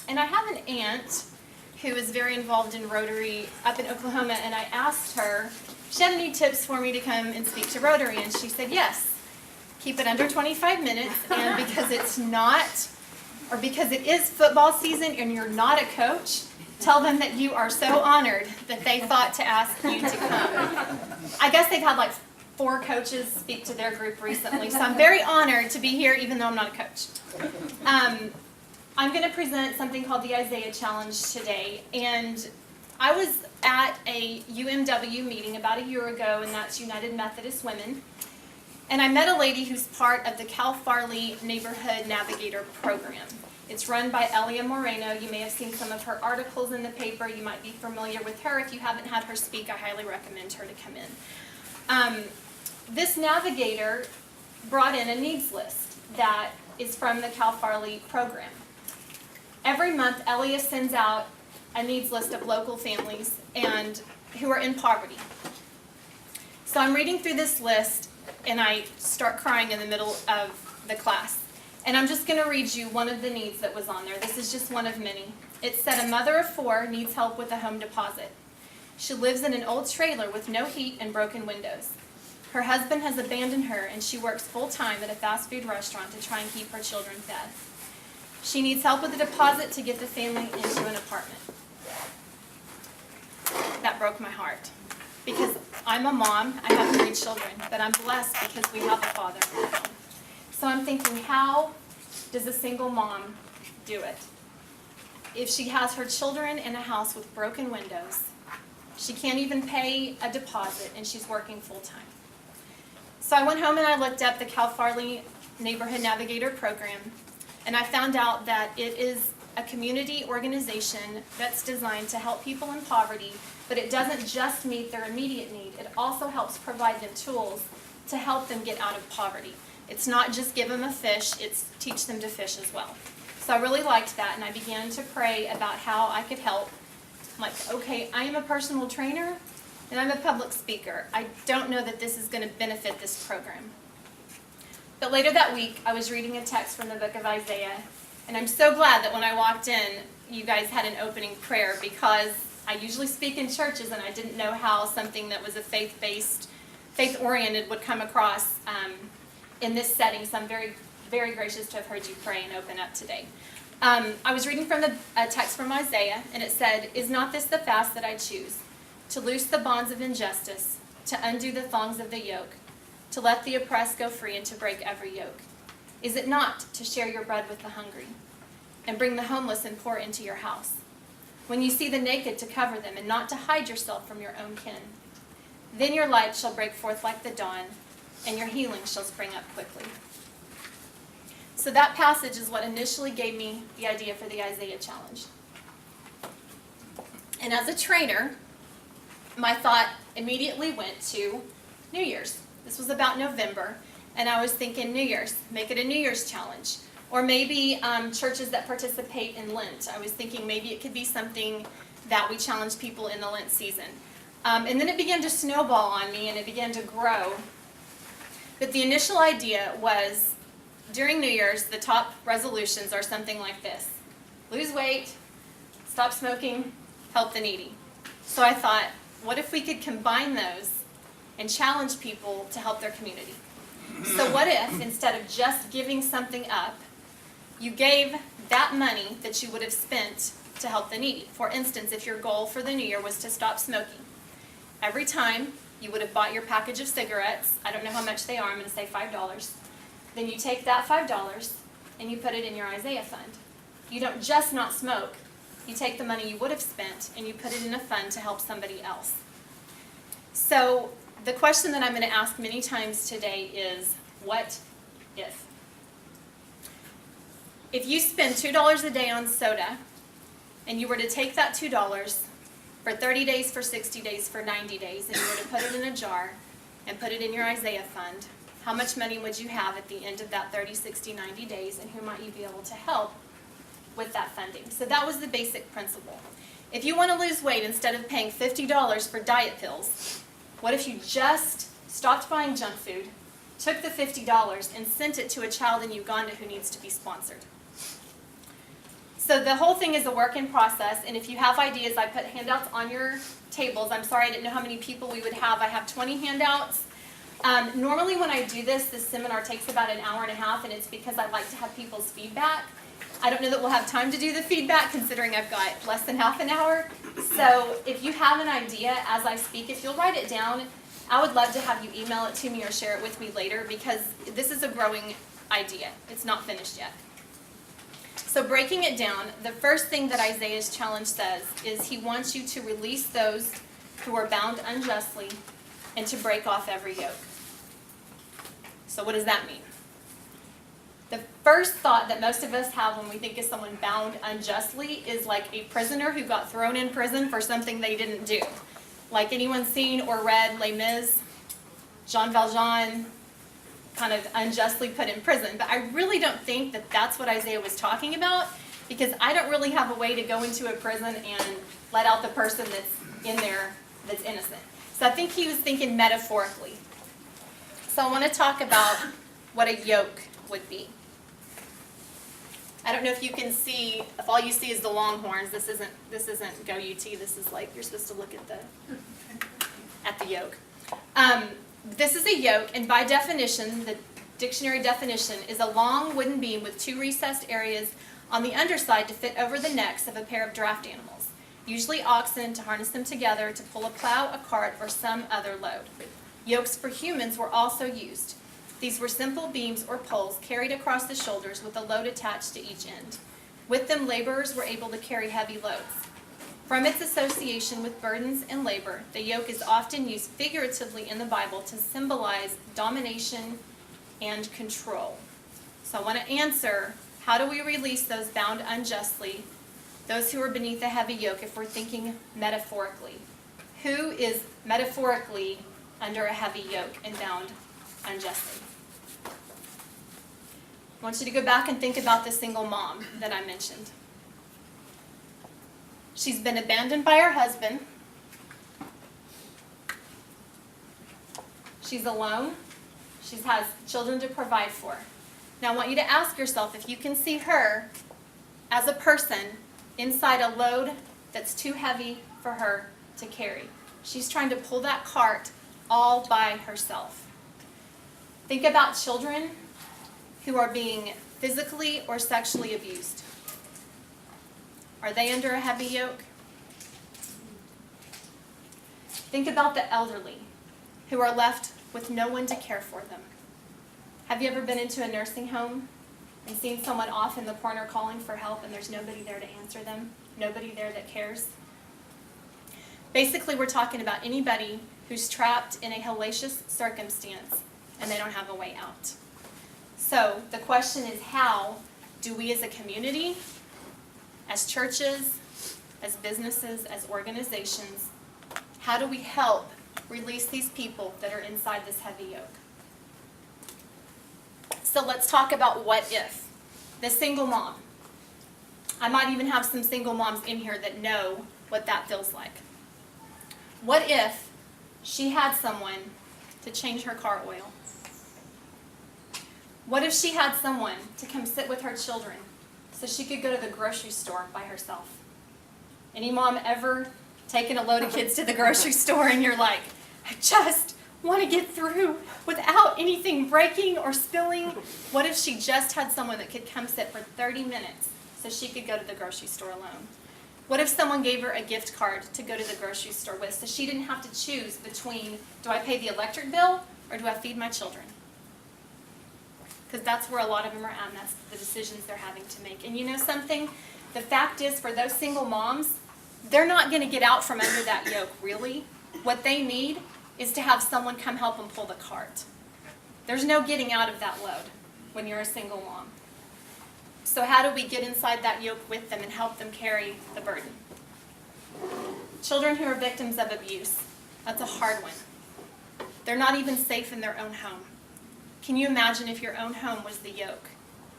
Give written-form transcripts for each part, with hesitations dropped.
And I have an aunt who is very involved in Rotary up in Oklahoma, and I asked her if she had any tips for me to come and speak to Rotary, and she said yes. Keep it under 25 minutes, and because it's not, or because it is football season and you're not a coach, tell them that you are so honored that they thought to ask you to come. I guess they've had like 4 coaches speak to their group recently, so I'm very honored to be here even though I'm not a coach. I'm going to present something called the Isaiah Challenge today, and I was at a UMW meeting about a year ago, and that's United Methodist Women, and I met a lady who's part of the Cal Farley Neighborhood Navigator Program. It's run by Elia Moreno. You may have seen some of her articles in the paper. You might be familiar with her. If you haven't had her speak, I highly recommend her to come in. This navigator brought in a needs list that is from the Cal Farley program. Every month, Elia sends out a needs list of local families and who are in poverty. So I'm reading through this list, and I start crying in the middle of the class. And I'm just going to read you one of the needs that was on there. This is just one of many. It said, a mother of 4 needs help with a home deposit. She lives in an old trailer with no heat and broken windows. Her husband has abandoned her, and she works full-time at a fast food restaurant to try and keep her children fed. She needs help with a deposit to get the family into an apartment. That broke my heart. Because I'm a mom, I have 3 children, but I'm blessed because we have a father at home. So I'm thinking, how does a single mom do it? If she has her children in a house with broken windows, she can't even pay a deposit, and she's working full-time. So I went home and I looked up the Cal Farley Neighborhood Navigator Program, and I found out that it is a community organization that's designed to help people in poverty, but it doesn't just meet their immediate need. It also helps provide them tools to help them get out of poverty. It's not just give them a fish, it's teach them to fish as well. So I really liked that, and I began to pray about how I could help. I'm like, okay, I am a personal trainer, and I'm a public speaker. I don't know that this is going to benefit this program. But later that week, I was reading a text from the book of Isaiah, and I'm so glad that when I walked in, you guys had an opening prayer, because I usually speak in churches, and I didn't know how something that was a faith-based, faith-oriented would come across in this setting, so I'm very, very gracious to have heard you pray and open up today. I was reading from a text from Isaiah, and it said, is not this the fast that I choose? To loose the bonds of injustice, to undo the thongs of the yoke, to let the oppressed go free, and to break every yoke. Is it not to share your bread with the hungry, and bring the homeless and poor into your house? When you see the naked, to cover them, and not to hide yourself from your own kin. Then your light shall break forth like the dawn, and your healing shall spring up quickly. So that passage is what initially gave me the idea for the Isaiah Challenge. And as a trainer, my thought immediately went to New Year's. This was about November, and I was thinking New Year's, make it a New Year's challenge. Or maybe churches that participate in Lent. I was thinking maybe it could be something that we challenge people in the Lent season. And then it began to snowball on me, and it began to grow. But the initial idea was, during New Year's, the top resolutions are something like this. Lose weight, stop smoking, help the needy. So I thought, what if we could combine those and challenge people to help their community? So what if, instead of just giving something up, you gave that money that you would have spent to help the needy? For instance, if your goal for the new year was to stop smoking, every time you would have bought your package of cigarettes, I don't know how much they are, I'm going to say $5, then you take that $5 and you put it in your Isaiah fund. You don't just not smoke, you take the money you would have spent and you put it in a fund to help somebody else. So the question that I'm going to ask many times today is, what if? If you spend $2 a day on soda, and you were to take that $2 for 30 days, for 60 days, for 90 days, and you were to put it in a jar and put it in your Isaiah fund, how much money would you have at the end of that 30, 60, 90 days, and who might you be able to help with that funding? So that was the basic principle. If you want to lose weight, instead of paying $50 for diet pills, what if you just stopped buying junk food, took the $50 and sent it to a child in Uganda who needs to be sponsored? So the whole thing is a work in process, and if you have ideas, I put handouts on your tables. I'm sorry I didn't know how many people we would have. I have 20 handouts. Normally when I do this seminar takes about an hour and a half, and it's because I like to have people's feedback. I don't know that we'll have time to do the feedback considering I've got less than half an hour. So if you have an idea as I speak, if you'll write it down, I would love to have you email it to me or share it with me later, because this is a growing idea. It's not finished yet. So breaking it down, the first thing that Isaiah's challenge says is he wants you to release those who are bound unjustly and to break off every yoke. So what does that mean? The first thought that most of us have when we think of someone bound unjustly is like a prisoner who got thrown in prison for something they didn't do. Like anyone seen or read Les Mis? Jean Valjean kind of unjustly put in prison. But I really don't think that that's what Isaiah was talking about, because I don't really have a way to go into a prison and let out the person that's in there that's innocent. So I think he was thinking metaphorically. So I want to talk about what a yoke would be. I don't know if you can see, if all you see is the longhorns, this isn't Go UT, this is like, you're supposed to look at the yoke. This is a yoke, and by definition, the dictionary definition is a long wooden beam with two recessed areas on the underside to fit over the necks of a pair of draft animals, usually oxen, to harness them together to pull a plow, a cart, or some other load. Yokes for humans were also used. These were simple beams or poles carried across the shoulders with a load attached to each end. With them, laborers were able to carry heavy loads. From its association with burdens and labor, the yoke is often used figuratively in the Bible to symbolize domination and control. So I want to answer, how do we release those bound unjustly, those who are beneath a heavy yoke, if we're thinking metaphorically? Who is metaphorically under a heavy yoke and bound unjustly? I want you to go back and think about the single mom that I mentioned. She's been abandoned by her husband. She's alone. She has children to provide for. Now I want you to ask yourself if you can see her as a person inside a load that's too heavy for her to carry. She's trying to pull that cart all by herself. Think about children who are being physically or sexually abused. Are they under a heavy yoke? Think about the elderly who are left with no one to care for them. Have you ever been into a nursing home and seen someone off in the corner calling for help and there's nobody there to answer them? Nobody there that cares? Basically, we're talking about anybody who's trapped in a hellacious circumstance and they don't have a way out. So the question is, how do we as a community, as churches, as businesses, as organizations, how do we help release these people that are inside this heavy yoke? So let's talk about what if. The single mom. I might even have some single moms in here that know what that feels like. What if she had someone to change her car oil? What if she had someone to come sit with her children so she could go to the grocery store by herself? Any mom ever taken a load of kids to the grocery store and you're like, I just want to get through without anything breaking or spilling? What if she just had someone that could come sit for 30 minutes so she could go to the grocery store alone? What if someone gave her a gift card to go to the grocery store with so she didn't have to choose between, do I pay the electric bill or do I feed my children? Because that's where a lot of them are at, and that's the decisions they're having to make. And you know something? The fact is, for those single moms, they're not going to get out from under that yoke, really. What they need is to have someone come help them pull the cart. There's no getting out of that load when you're a single mom. So how do we get inside that yoke with them and help them carry the burden? Children who are victims of abuse, that's a hard one. They're not even safe in their own home. Can you imagine if your own home was the yoke,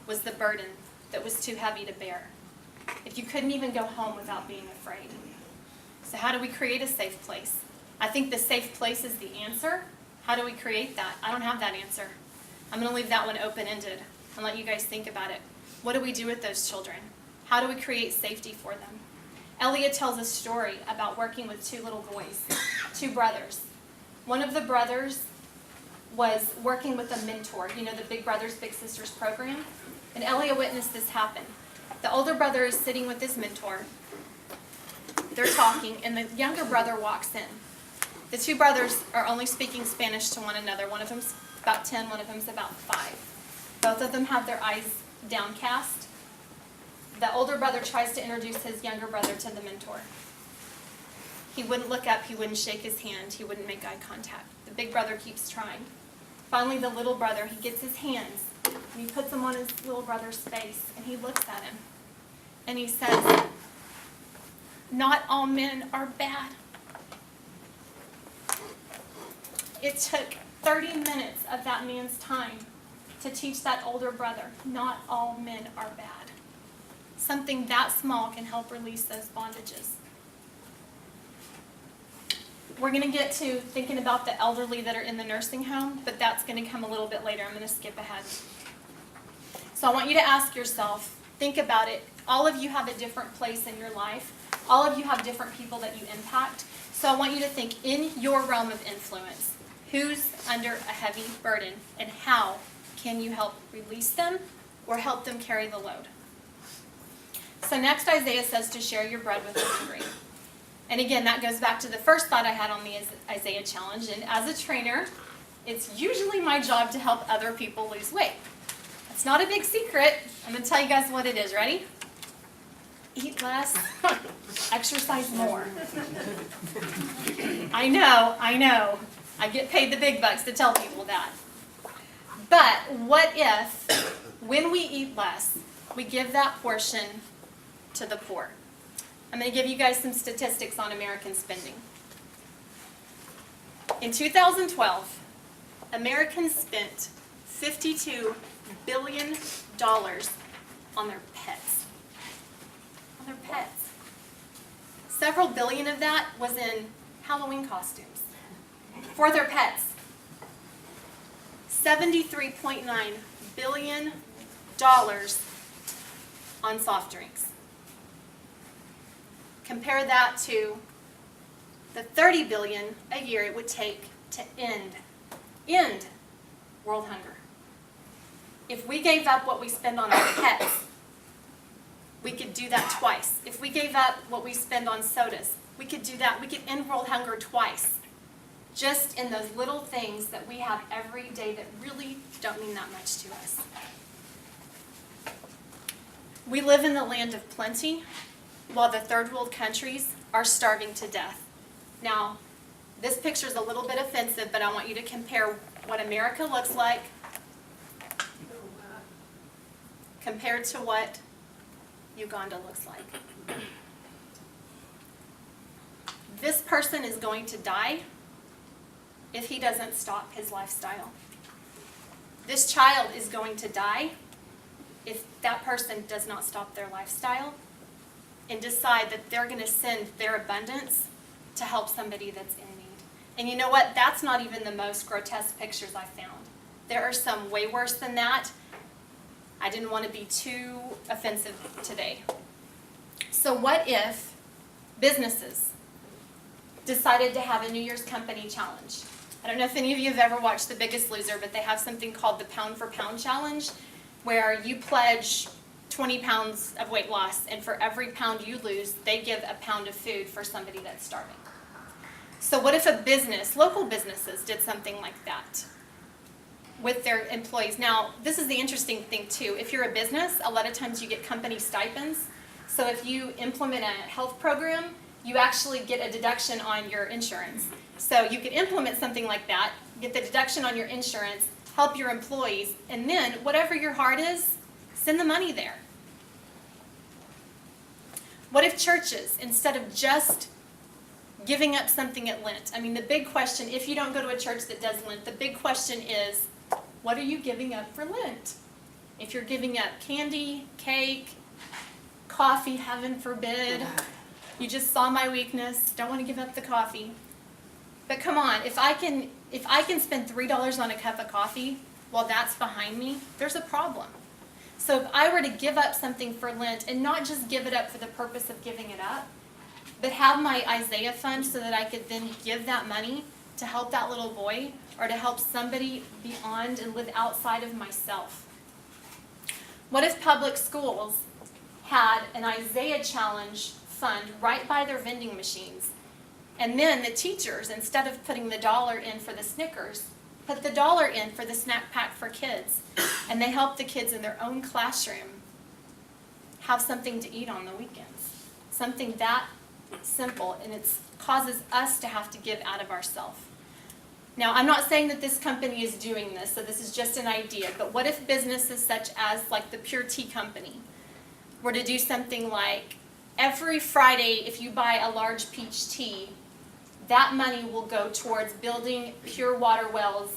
was the burden that was too heavy to bear? If you couldn't even go home without being afraid? So how do we create a safe place? I think the safe place is the answer. How do we create that? I don't have that answer. I'm going to leave that one open-ended and let you guys think about it. What do we do with those children? How do we create safety for them? Elliot tells a story about working with two little boys, two brothers. One of the brothers was working with a mentor, you know, the Big Brothers Big Sisters program. And Elliot witnessed this happen. The older brother is sitting with his mentor. They're talking, and the younger brother walks in. The two brothers are only speaking Spanish to one another. One of them's about 10, one of them's about 5. Both of them have their eyes downcast. The older brother tries to introduce his younger brother to the mentor. He wouldn't look up, he wouldn't shake his hand, he wouldn't make eye contact. The big brother keeps trying. Finally, the little brother, he gets his hands, and he puts them on his little brother's face, and he looks at him. And he says, "Not all men are bad." It took 30 minutes of that man's time to teach that older brother, not all men are bad. Something that small can help release those bondages. We're going to get to thinking about the elderly that are in the nursing home, but that's going to come a little bit later. I'm going to skip ahead. So I want you to ask yourself, think about it. All of you have a different place in your life. All of you have different people that you impact. So I want you to think in your realm of influence, who's under a heavy burden and how can you help release them or help them carry the load? So next Isaiah says to share your bread with the hungry. And again, that goes back to the first thought I had on the Isaiah challenge. And as a trainer, it's usually my job to help other people lose weight. It's not a big secret. I'm going to tell you guys what it is. Ready? Eat less, exercise more. I know. I get paid the big bucks to tell people that. But what if, when we eat less, we give that portion to the poor? I'm going to give you guys some statistics on American spending. In 2012, Americans spent $52 billion on their pets. On their pets. Several billion of that was in Halloween costumes for their pets. $73.9 billion on soft drinks. Compare that to the $30 billion a year it would take to end world hunger. If we gave up what we spend on our pets, we could do that twice. If we gave up what we spend on sodas, we could do that. We could end world hunger twice. Just in those little things that we have every day that really don't mean that much to us. We live in the land of plenty, while the third world countries are starving to death. Now, this picture is a little bit offensive, but I want you to compare what America looks like compared to what Uganda looks like. This person is going to die if he doesn't stop his lifestyle. This child is going to die if that person does not stop their lifestyle and decide that they're going to send their abundance to help somebody that's in need. And you know what? That's not even the most grotesque pictures I found. There are some way worse than that. I didn't want to be too offensive today. So what if businesses decided to have a New Year's company challenge? I don't know if any of you have ever watched The Biggest Loser, but they have something called the Pound for Pound Challenge, where you pledge 20 pounds of weight loss, and for every pound you lose, they give a pound of food for somebody that's starving. So what if a business, local businesses, did something like that with their employees? Now, this is the interesting thing too. If you're a business, a lot of times you get company stipends. So if you implement a health program, you actually get a deduction on your insurance. So you could implement something like that, get the deduction on your insurance, help your employees, and then whatever your heart is, send the money there. What if churches, instead of just giving up something at Lent? I mean, the big question, if you don't go to a church that does Lent, the big question is, what are you giving up for Lent? If you're giving up candy, cake, coffee, heaven forbid, you just saw my weakness, don't want to give up the coffee. But come on, if I can spend $3 on a cup of coffee while that's behind me, there's a problem. So if I were to give up something for Lent, and not just give it up for the purpose of giving it up, but have my Isaiah fund so that I could then give that money to help that little boy, or to help somebody beyond and live outside of myself. What if public schools had an Isaiah Challenge fund right by their vending machines, and then the teachers, instead of putting the $1 in for the Snickers, put the $1 in for the snack pack for kids, and they help the kids in their own classroom have something to eat on the weekends. Something that simple, and it causes us to have to give out of ourselves. Now, I'm not saying that this company is doing this, so this is just an idea, but what if businesses such as like the Pure Tea Company were to do something like, every Friday if you buy a large peach tea, that money will go towards building pure water wells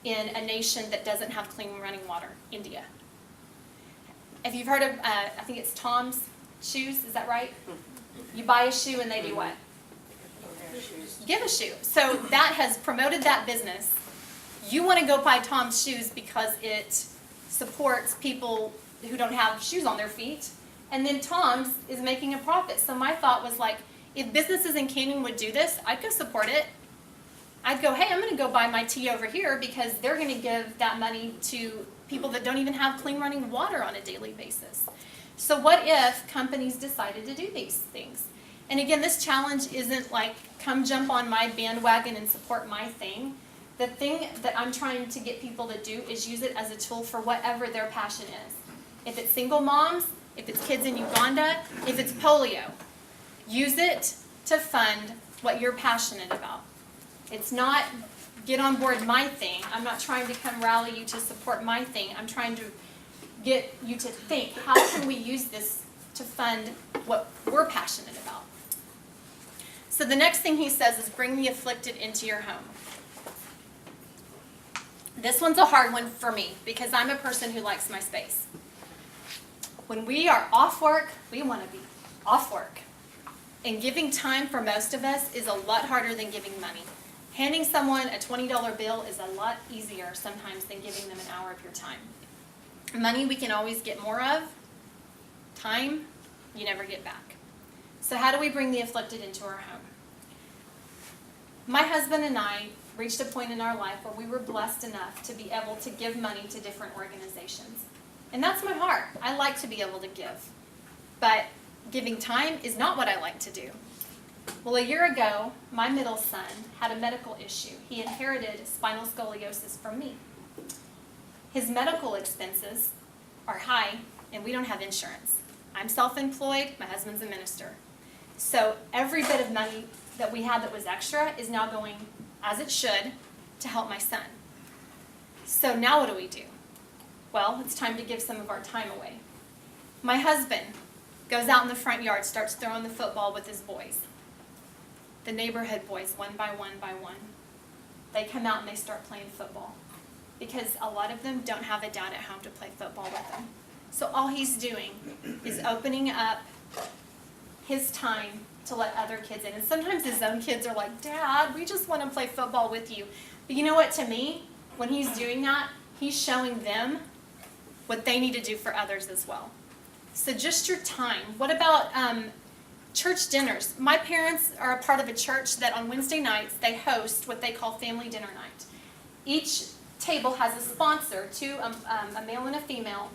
in a nation that doesn't have clean running water, India. If you've heard of, I think it's Tom's Shoes, is that right? You buy a shoe and they do what? Give a shoe. So that has promoted that business. You want to go buy Tom's Shoes because it supports people who don't have shoes on their feet, and then Tom's is making a profit. So my thought was like, if businesses in Canyon would do this, I'd go support it. I'd go, hey, I'm going to go buy my tea over here because they're going to give that money to people that don't even have clean running water on a daily basis. So what if companies decided to do these things? And again, this challenge isn't like, come jump on my bandwagon and support my thing. The thing that I'm trying to get people to do is use it as a tool for whatever their passion is. If it's single moms, if it's kids in Uganda, if it's polio, use it to fund what you're passionate about. It's not get on board my thing. I'm not trying to come rally you to support my thing. I'm trying to get you to think, how can we use this to fund what we're passionate about? So the next thing he says is bring the afflicted into your home. This one's a hard one for me because I'm a person who likes my space. When we are off work, we want to be off work. And giving time for most of us is a lot harder than giving money. Handing someone a $20 bill is a lot easier sometimes than giving them an hour of your time. Money we can always get more of. Time, you never get back. So how do we bring the afflicted into our home? My husband and I reached a point in our life where we were blessed enough to be able to give money to different organizations. And that's my heart. I like to be able to give. But giving time is not what I like to do. Well, a year ago, my middle son had a medical issue. He inherited spinal scoliosis from me. His medical expenses are high, and we don't have insurance. I'm self-employed, my husband's a minister. So every bit of money that we had that was extra is now going, as it should, to help my son. So now what do? Well, it's time to give some of our time away. My husband goes out in the front yard, starts throwing the football with his boys. The neighborhood boys, one by one by one. They come out and they start playing football because a lot of them don't have a dad at home to play football with them. So all he's doing is opening up his time to let other kids in. And sometimes his own kids are like, Dad, we just want to play football with you. But you know what, to me, when he's doing that, he's showing them what they need to do for others as well. So just your time. What about church dinners? My parents are a part of a church that on Wednesday nights they host what they call family dinner night. Each table has a sponsor, a male and a female,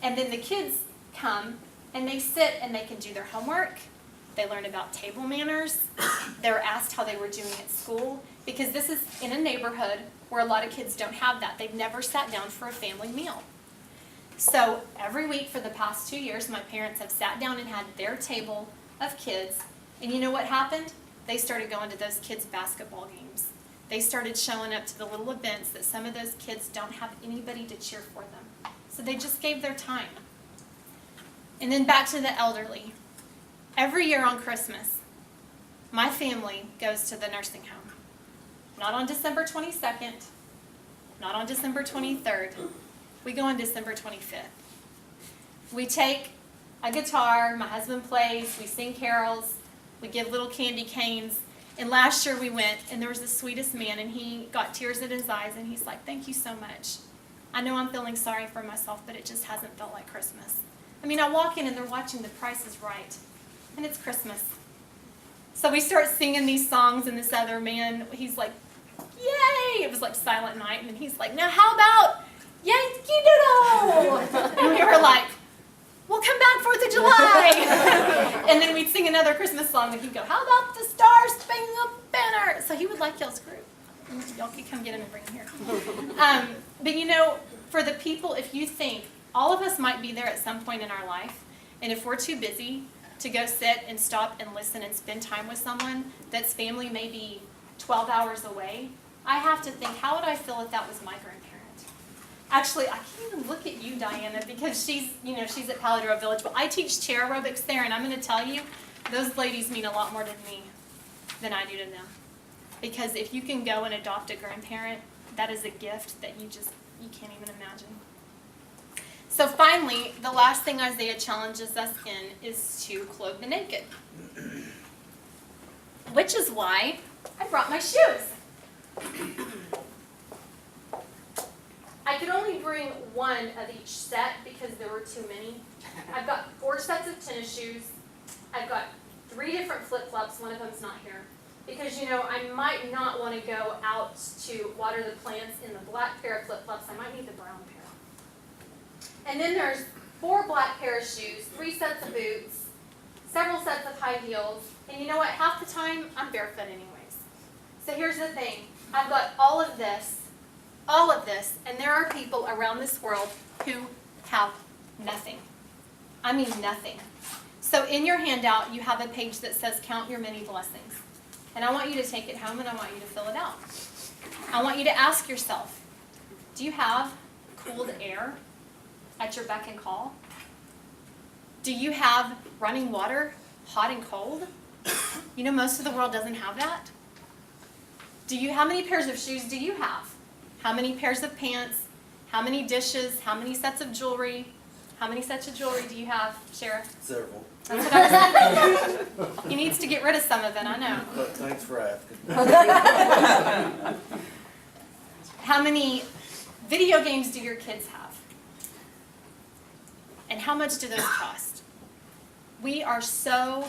and then the kids come and they sit and they can do their homework. They learn about table manners. They're asked how they were doing at school because this is in a neighborhood where a lot of kids don't have that. They've never sat down for a family meal. So every week for the past 2 years, my parents have sat down and had their table of kids. And you know what happened? They started going to those kids' basketball games. They started showing up to the little events that some of those kids don't have anybody to cheer for them. So they just gave their time. And then back to the elderly. Every year on Christmas, my family goes to the nursing home. Not on December 22nd, not on December 23rd. We go on December 25th. We take a guitar, my husband plays, we sing carols, we give little candy canes. And last year we went, and there was the sweetest man, and he got tears in his eyes, and he's like, thank you so much. I know I'm feeling sorry for myself, but it just hasn't felt like Christmas. I mean, I walk in and they're watching The Price is Right, and it's Christmas. So we start singing these songs, and this other man, he's like, yay! It was like Silent Night, and he's like, now how about Yankee Doodle? And we were like, we'll come back 4th of July. And then we'd sing another Christmas song, and he'd go, how about the Star Spangled Banner? So he would like y'all's group. Y'all could come get him and bring him here. But you know, for the people, if you think, all of us might be there at some point in our life, and if we're too busy to go sit and stop and listen and spend time with someone that's family maybe 12 hours away, I have to think, how would I feel if that was my grandparent? Actually, I can't even look at you, Diana, because she's at Paladero Village, but I teach chair aerobics there, and I'm going to tell you, those ladies mean a lot more to me than I do to them. Because if you can go and adopt a grandparent, that is a gift that you can't even imagine. So finally, the last thing Isaiah challenges us in is to clothe the naked. Which is why I brought my shoes. I could only bring one of each set because there were too many. I've got 4 sets of tennis shoes. I've got 3 different flip-flops. One of them's not here. Because, you know, I might not want to go out to water the plants in the black pair of flip-flops. I might need the brown pair. And then there's 4 black pair of shoes, 3 sets of boots, several sets of high heels. And you know what? Half the time, I'm barefoot anyways. So here's the thing. I've got all of this, and there are people around this world who have nothing. I mean nothing. So in your handout, you have a page that says, Count Your Many Blessings. And I want you to take it home, and I want you to fill it out. I want you to ask yourself, do you have cooled air at your beck and call? Do you have running water, hot and cold? You know, most of the world doesn't have that. How many pairs of shoes do you have? How many pairs of pants? How many dishes? How many sets of jewelry? How many sets of jewelry do you have, Sheriff? Several. That's what I was thinking. He needs to get rid of some of it, I know. But thanks for asking. How many video games do your kids have? And how much do those cost? We are so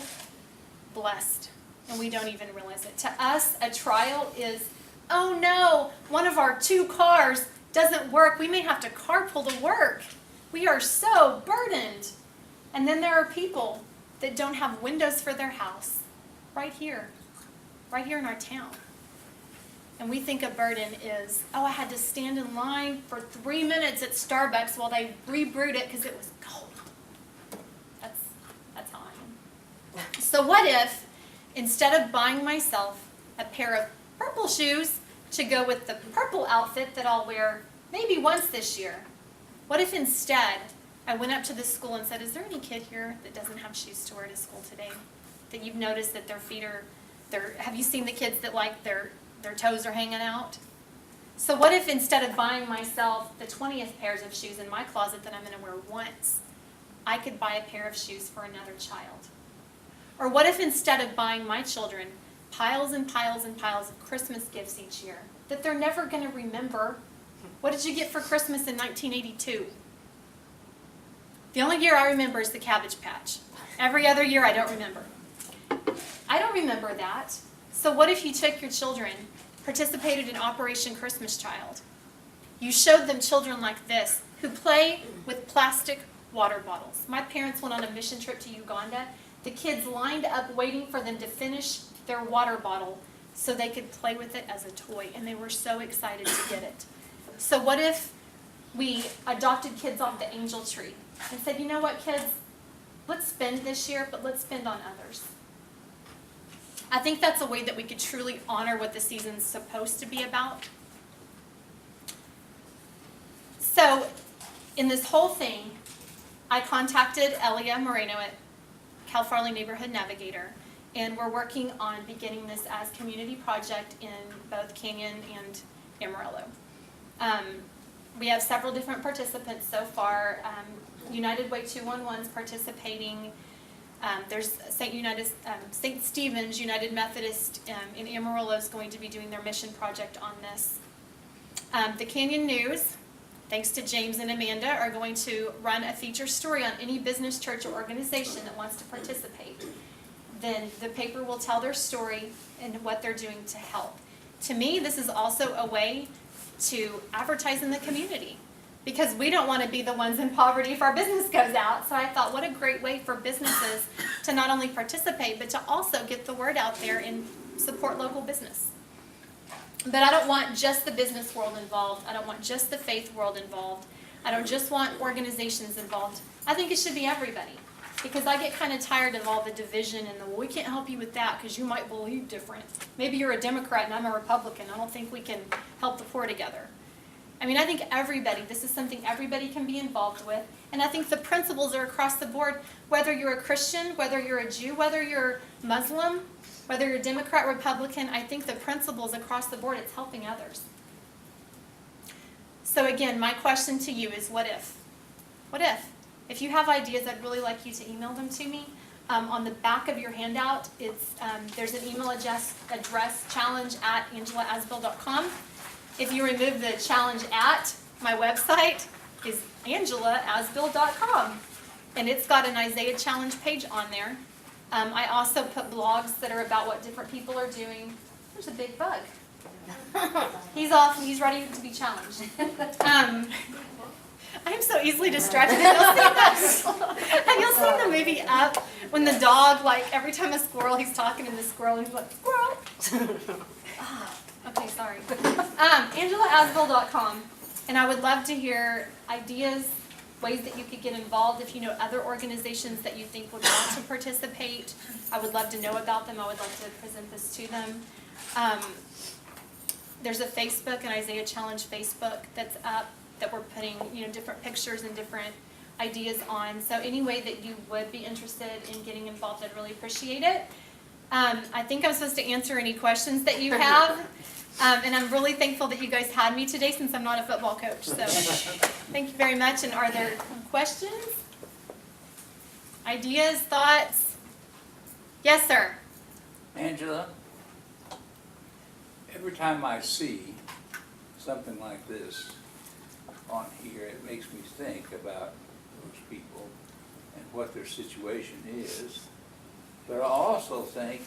blessed, and we don't even realize it. To us, a trial is, oh no, one of our 2 cars doesn't work. We may have to carpool to work. We are so burdened. And then there are people that don't have windows for their house right here in our town. And we think a burden is, oh, I had to stand in line for 3 minutes at Starbucks while they rebrewed it because it was cold. That's how I am. So what if, instead of buying myself a pair of purple shoes to go with the purple outfit that I'll wear maybe once this year, what if instead I went up to the school and said, is there any kid here that doesn't have shoes to wear to school today? That you've noticed that their feet are, have you seen the kids that like their toes are hanging out? So what if instead of buying myself the 20th pairs of shoes in my closet that I'm going to wear once, I could buy a pair of shoes for another child? Or what if instead of buying my children piles and piles and piles of Christmas gifts each year that they're never going to remember? What did you get for Christmas in 1982? The only year I remember is the Cabbage Patch. Every other year I don't remember. I don't remember that. So what if you took your children, participated in Operation Christmas Child? You showed them children like this who play with plastic water bottles. My parents went on a mission trip to Uganda. The kids lined up waiting for them to finish their water bottle so they could play with it as a toy, and they were so excited to get it. So what if we adopted kids off the angel tree and said, you know what, kids, let's spend this year, but let's spend on others. I think that's a way that we could truly honor what the season's supposed to be about. So in this whole thing, I contacted Elia Moreno at Cal Farley Neighborhood Navigator, and we're working on beginning this as community project in both Canyon and Amarillo. We have several different participants so far. United Way 211 is participating. There's St. Stephen's United Methodist in Amarillo is going to be doing their mission project on this. The Canyon News thanks to James and Amanda, are going to run a feature story on any business, church, or organization that wants to participate. Then the paper will tell their story and what they're doing to help. To me, this is also a way to advertise in the community, because we don't want to be the ones in poverty if our business goes out. So I thought, what a great way for businesses to not only participate, but to also get the word out there and support local business. But I don't want just the business world involved. I don't want just the faith world involved. I don't just want organizations involved. I think it should be everybody. Because I get kind of tired of all the division and the, well, we can't help you with that because you might believe different. Maybe you're a Democrat and I'm a Republican. I don't think we can help the poor together. I mean, I think everybody, this is something everybody can be involved with. And I think the principles are across the board, whether you're a Christian, whether you're a Jew, whether you're Muslim, whether you're Democrat, Republican, I think the principles across the board, it's helping others. So again, my question to you is, what if? What if? If you have ideas, I'd really like you to email them to me. On the back of your handout, there's an email address challenge@angelaasbill.com. If you remove the challenge at, my website is angelaasbill.com. And it's got an Isaiah Challenge page on there. I also put blogs that are about what different people are doing. There's a big bug. He's off and he's ready to be challenged. I'm so easily distracted. Have you seen the movie Up? When the dog, like every time a squirrel, he's talking to the squirrel and he's like, squirrel. Okay, sorry. AngelaAsbill.com. And I would love to hear ideas, ways that you could get involved. If you know other organizations that you think would want to participate, I would love to know about them. I would love to present this to them. There's a Facebook, an Isaiah Challenge Facebook that's up, that we're putting, different pictures and different ideas on. So any way that you would be interested in getting involved, I'd really appreciate it. I think I'm supposed to answer any questions that you have. And I'm really thankful that you guys had me today, since I'm not a football coach. So thank you very much. And are there questions? Ideas? Thoughts? Yes, sir. Angela, every time I see something like this on here, it makes me think about those people and what their situation is. But I also think,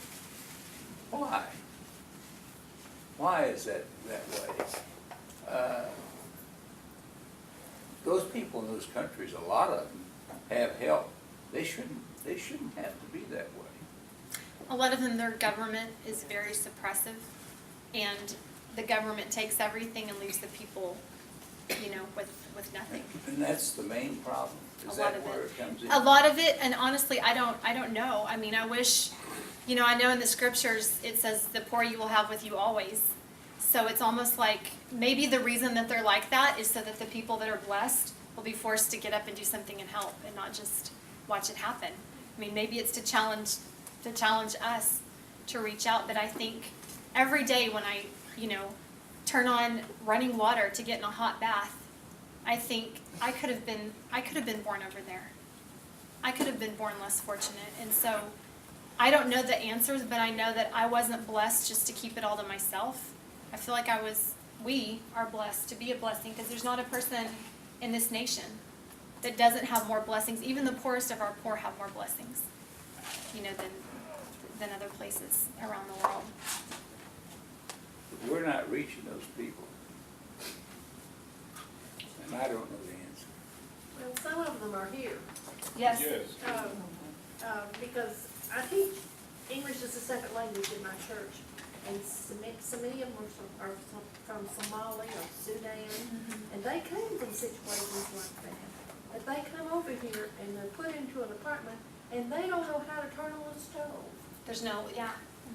why? Why is that way? Those people in those countries, a lot of them have help. They shouldn't have to be that way. A lot of them, their government is very suppressive, and the government takes everything and leaves the people, with nothing. And that's the main problem. Is that where it comes in? A lot of it, and honestly, I don't know. I mean, I wish, I know in the scriptures it says, the poor you will have with you always. So it's almost like maybe the reason that they're like that is so that the people that are blessed will be forced to get up and do something and help, and not just watch it happen. I mean, maybe it's to challenge us to reach out. But I think every day when I, turn on running water to get in a hot bath, I think I could have been born over there. I could have been born less fortunate. And so I don't know the answers, but I know that I wasn't blessed just to keep it all to myself. I feel like we are blessed to be a blessing, because there's not a person in this nation that doesn't have more blessings. Even the poorest of our poor have more blessings, than other places around the world. But we're not reaching those people. And I don't know the answer. Well, some of them are here. Yes. Because I teach English as a second language in my church, and some of them are from Somalia or Sudan, and they came from situations like that. But they come over here and they're put into an apartment, and they don't know how to turn on a stove. There's no,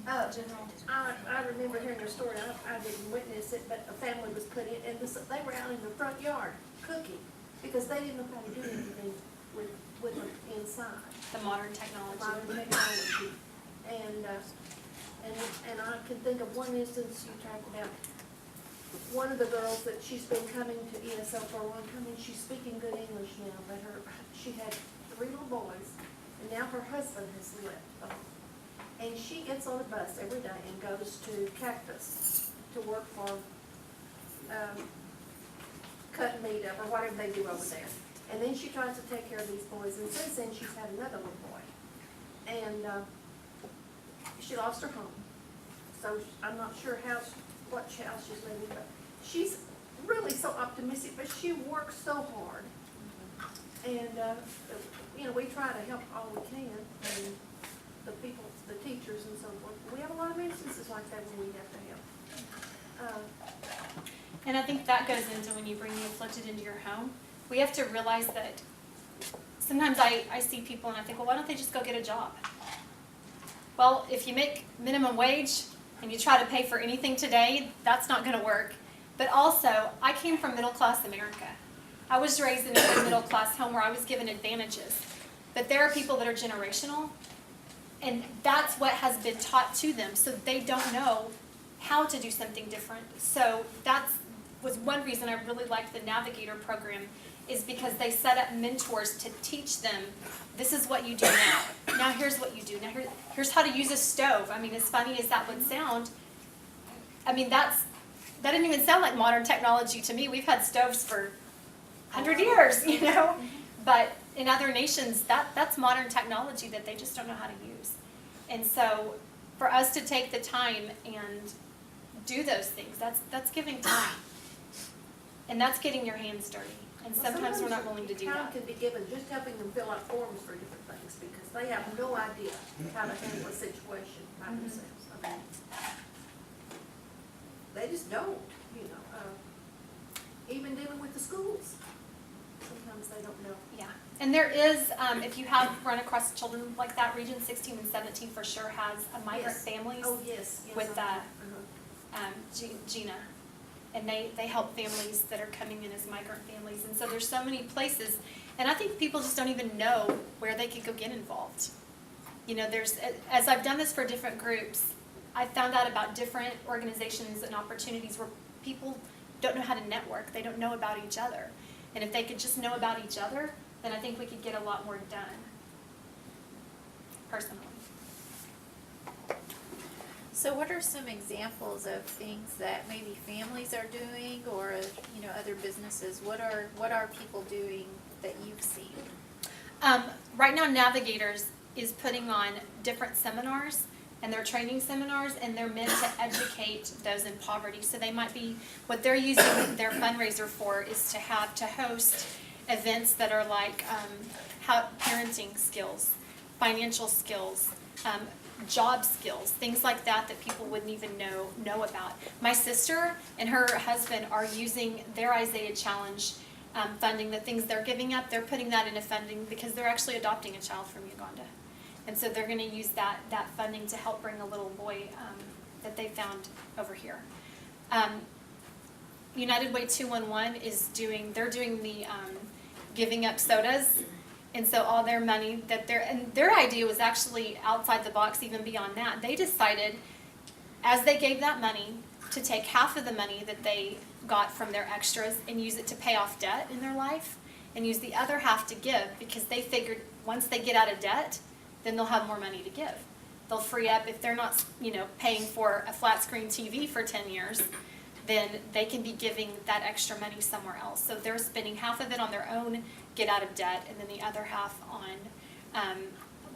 general. I remember hearing a story. I didn't witness it, but a family was put in, and they were out in the front yard cooking because they didn't know how to do anything with them inside. The modern technology. And I can think of one instance you talked about. One of the girls that she's been coming to ESL for a long time, and she's speaking good English now, but she had 3 little boys, and now her husband has left. And she gets on a bus every day and goes to Cactus to work for cut meat up or whatever they do over there. And then she tries to take care of these boys, and since then, she's had another little boy. And, she lost her home. So I'm not sure what house she's living, but she's really so optimistic, but she works so hard. And, you know, we try to help all we can, and the people, the teachers and so forth. We have a lot of instances like that when we have to help. And I think that goes into when you bring the afflicted into your home. We have to realize that sometimes I see people and I think, well, why don't they just go get a job? Well, if you make minimum wage and you try to pay for anything today, that's not going to work. But also, I came from middle class America. I was raised in a middle class home where I was given advantages. But there are people that are generational, and that's what has been taught to them, so they don't know how to do something different. So that was one reason I really liked the Navigator program, is because they set up mentors to teach them, this is what you do now. Now here's what you do. Now here's how to use a stove. I mean, as funny as that would sound, I mean, that didn't even sound like modern technology to me. We've had stoves for 100 years, you know? But in other nations, that's modern technology that they just don't know how to use. And so for us to take the time and do those things, that's giving time. And that's getting your hands dirty. And sometimes we're not willing to do Town that. can be given just helping them fill out forms for different things, because they have no idea how to handle a situation by themselves. I mean, they just don't, you know. Even dealing with the schools, sometimes they don't know. Yeah. And there is, if you have run across children like that, Region 16 and 17 for sure has a migrant Yes. families Oh, yes, yes. with uh-huh. Gina. And they help families that are coming in as migrant families. And so there's so many places. And I think people just don't even know where they could go get involved. You know, as I've done this for different groups, I found out about different organizations and opportunities where people don't know how to network. They don't know about each other. And if they could just know about each other, then I think we could get a lot more done, personally. So what are some examples of things that maybe families are doing, or, you know, other businesses? What are people doing that you've seen? Right now, Navigators is putting on different seminars, and they're training seminars, and they're meant to educate those in poverty. So they might be, what they're using their fundraiser for is to host events that are like how parenting skills, financial skills, job skills, things like that people wouldn't even know about. My sister and her husband are using their Isaiah Challenge funding, the things they're giving up, they're putting that into funding because they're actually adopting a child from Uganda. And so they're going to use that funding to help bring a little boy that they found over here. United Way 211 they're doing the giving up sodas. And so all their money and their idea was actually outside the box even beyond that. They decided, as they gave that money, to take half of the money that they got from their extras and use it to pay off debt in their life, and use the other half to give, because they figured once they get out of debt, then they'll have more money to give. They'll free up, if they're not, paying for a flat screen TV for 10 years, then they can be giving that extra money somewhere else. So they're spending half of it on their own get out of debt, and then the other half on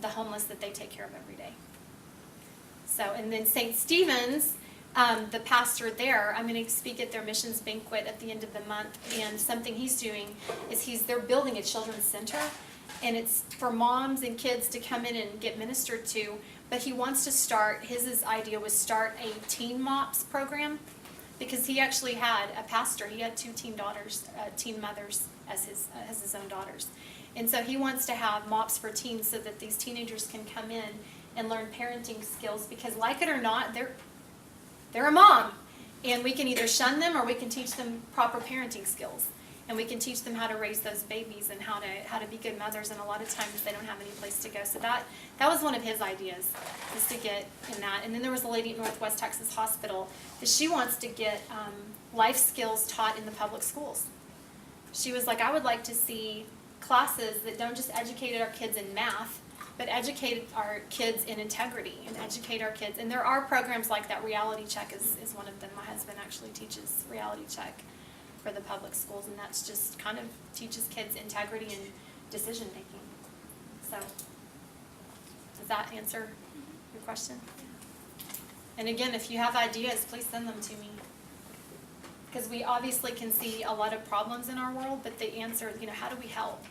the homeless that they take care of every day. So, and then St. Stephen's, the pastor there, I'm going to speak at their missions banquet at the end of the month, and something he's doing is they're building a children's center, and it's for moms and kids to come in and get ministered to, but he wants to start, his idea was start a teen MOPS program, because he actually had a pastor, he had 2 teen daughters, teen mothers as his own daughters. And so he wants to have MOPS for teens so that these teenagers can come in and learn parenting skills, because like it or not, they're a mom. And we can either shun them or we can teach them proper parenting skills. And we can teach them how to raise those babies and how to be good mothers, and a lot of times they don't have any place to go. So that was one of his ideas, is to get in that. And then there was a lady at Northwest Texas Hospital that she wants to get life skills taught in the public schools. She was like, I would like to see classes that don't just educate our kids in math, but educate our kids in integrity and educate our kids. And there are programs like that. Reality Check is one of them. My husband actually teaches Reality Check. for the public schools, and that's just kind of teaches kids integrity and decision making. So, does that answer your question? And again, if you have ideas, please send them to me. Because we obviously can see a lot of problems in our world, but the answer, how do we help?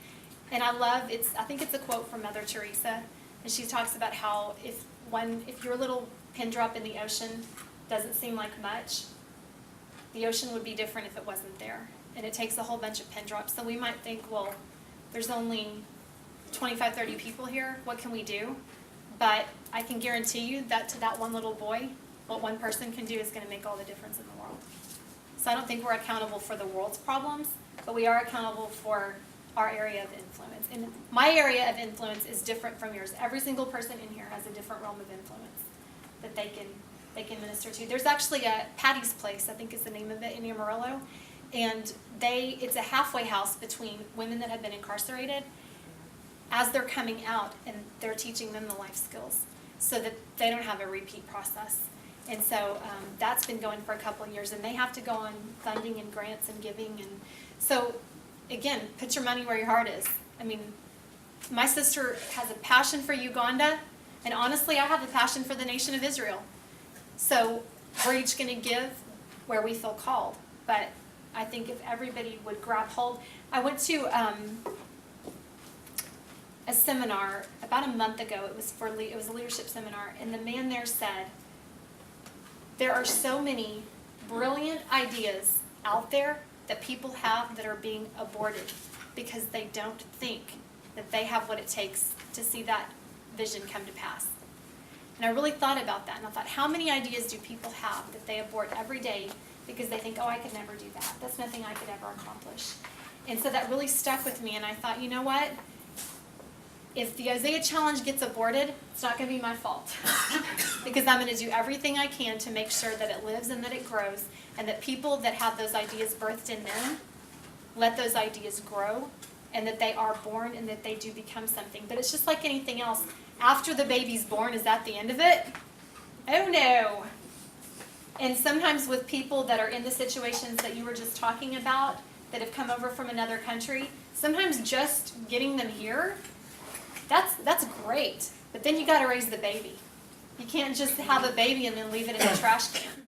And I think it's a quote from Mother Teresa, and she talks about how if your little pin drop in the ocean doesn't seem like much, the ocean would be different if it wasn't there. And it takes a whole bunch of pin drops. So we might think, well, there's only 25, 30 people here, what can we do? But I can guarantee you that to that one little boy, what one person can do is going to make all the difference in the world. So I don't think we're accountable for the world's problems, but we are accountable for our area of influence. And my area of influence is different from yours. Every single person in here has a different realm of influence that they can minister to. There's actually a Patty's Place, I think is the name of it, in Amarillo. And it's a halfway house between women that have been incarcerated as they're coming out, and they're teaching them the life skills so that they don't have a repeat process. And so that's been going for a couple of years, and they have to go on funding and grants and giving. And so, again, put your money where your heart is. I mean, my sister has a passion for Uganda, and honestly, I have a passion for the nation of Israel. So we're each going to give where we feel called. But I think if everybody would grab hold. I went to a seminar about a month ago. It was a leadership seminar, and the man there said, there are so many brilliant ideas out there that people have that are being aborted because they don't think that they have what it takes to see that vision come to pass. And I really thought about that, and I thought, how many ideas do people have that they abort every day because they think, oh, I could never do that. That's nothing I could ever accomplish. And so that really stuck with me, and I thought, you know what? If the Isaiah Challenge gets aborted, it's not going to be my fault. Because I'm going to do everything I can to make sure that it lives and that it grows, and that people that have those ideas birthed in them, let those ideas grow, and that they are born and that they do become something. But it's just like anything else. After the baby's born, is that the end of it? Oh no. And sometimes with people that are in the situations that you were just talking about, that have come over from another country, sometimes just getting them here, that's great. But then you got to raise the baby. You can't just have a baby and then leave it in the trash can.